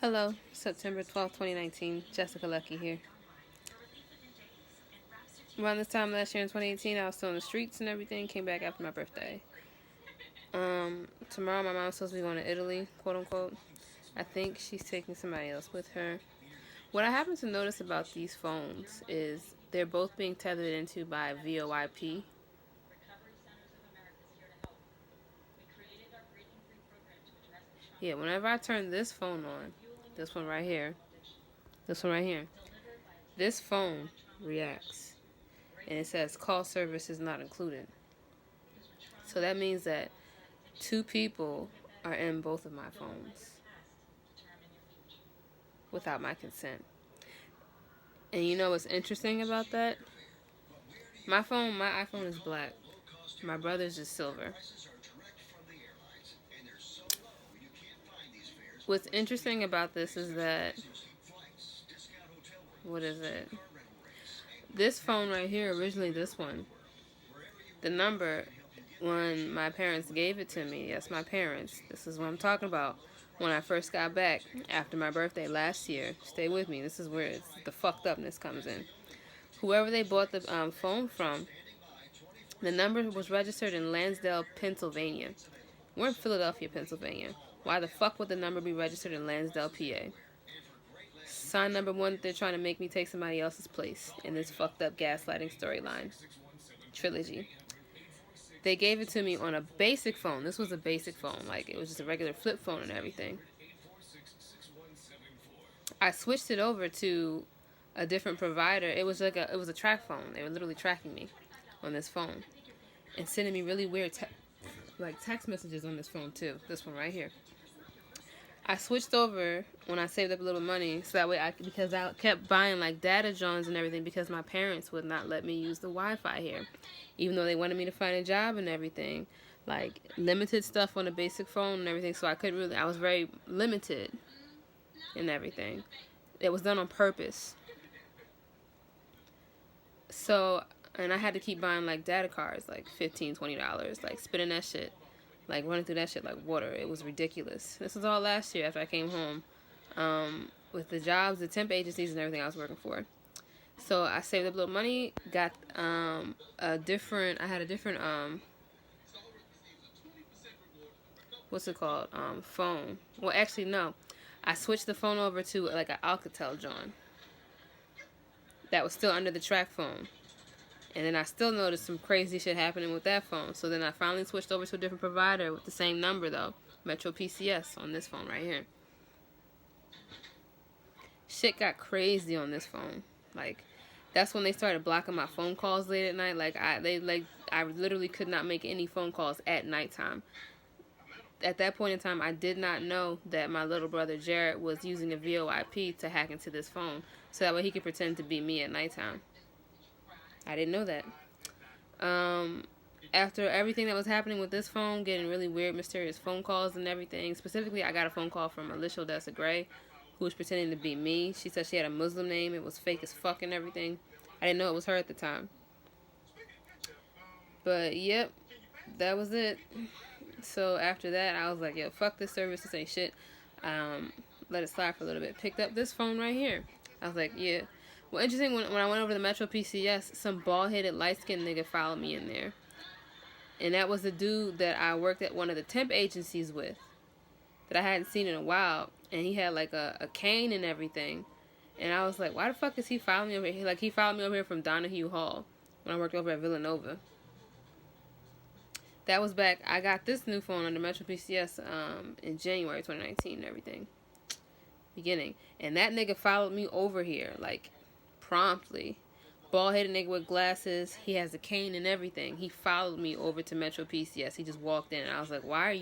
Hello, September 12th, 2019. Jessica Lucky here. Around this time last year in 2018, I was still in the streets and everything. Came back after my birthday. Tomorrow my mom's supposed to be going to Italy, quote unquote. I think she's taking somebody else with her. What I happen to notice about these phones is they're both being tethered into by VoIP. Yeah, whenever I turn this phone on, this one right here, this one right here, this phone reacts. And it says call service is not included. So that means that two people are in both of my phones without my consent. And you know what's interesting about that? My iPhone is black. My brother's is silver. What's interesting about this is that, what is it? This phone right here, originally this one, the number, when my parents gave it to me, yes, my parents, this is what I'm talking about. When I first got back after my birthday last year, stay with me, this is where the fucked upness comes in. Whoever they bought the phone from, the number was registered in Lansdale, Pennsylvania. We're in Philadelphia, Pennsylvania. Why the fuck would the number be registered in Lansdale, PA? Sign number one, they're trying to make me take somebody else's place in this fucked up gaslighting storyline trilogy. They gave it to me on a basic phone. This was a basic phone. Like, it was just a regular flip phone and everything. I switched it over to a different provider. It was a track phone. They were literally tracking me on this phone and sending me really weird text messages on this phone too. This one right here. I switched over when I saved up a little money so that way because I kept buying like data joins and everything because my parents would not let me use the Wi-Fi here, even though they wanted me to find a job and everything, like limited stuff on a basic phone and everything. So I was very limited in everything. It was done on purpose. So, and I had to keep buying like data cards, like $15, $20, like spending that shit. Like running through that shit like water. It was ridiculous. This was all last year after I came home with the jobs, the temp agencies and everything I was working for. So I saved up a little money, got I had a different what's it called? Phone. Well, actually no. I switched the phone over to like an Alcatel John. That was still under the track phone. And then I still noticed some crazy shit happening with that phone. So then I finally switched over to a different provider with the same number though. Metro PCS on this phone right here. Shit got crazy on this phone. Like, that's when they started blocking my phone calls late at night. Like, I literally could not make any phone calls at nighttime. At that point in time, I did not know that my little brother Jared was using a VoIP to hack into this phone. So that way he could pretend to be me at nighttime. I didn't know that. After everything that was happening with this phone, getting really weird, mysterious phone calls and everything, specifically I got a phone call from Alicia Odessa Gray, who was pretending to be me. She said she had a Muslim name. It was fake as fuck and everything. I didn't know it was her at the time. But, yep, that was it. So after that, I was like, yo, fuck this service. This ain't shit. Let it slide for a little bit. Picked up this phone right here. I was like, yeah. Well, interesting, when I went over to Metro PCS, some bald-headed, light-skinned nigga followed me in there. And that was the dude that I worked at one of the temp agencies with that I hadn't seen in a while. And he had, like, a cane and everything. And I was like, why the fuck is he following me over here? Like, he followed me over here from Donahue Hall when I worked over at Villanova. That was back, I got this new phone under Metro PCS in January 2019 and everything. Beginning. And that nigga followed me over here, like, promptly. Bald-headed nigga with glasses. He has a cane and everything. He followed me over to Metro PCS. He just walked in and I was like, why are you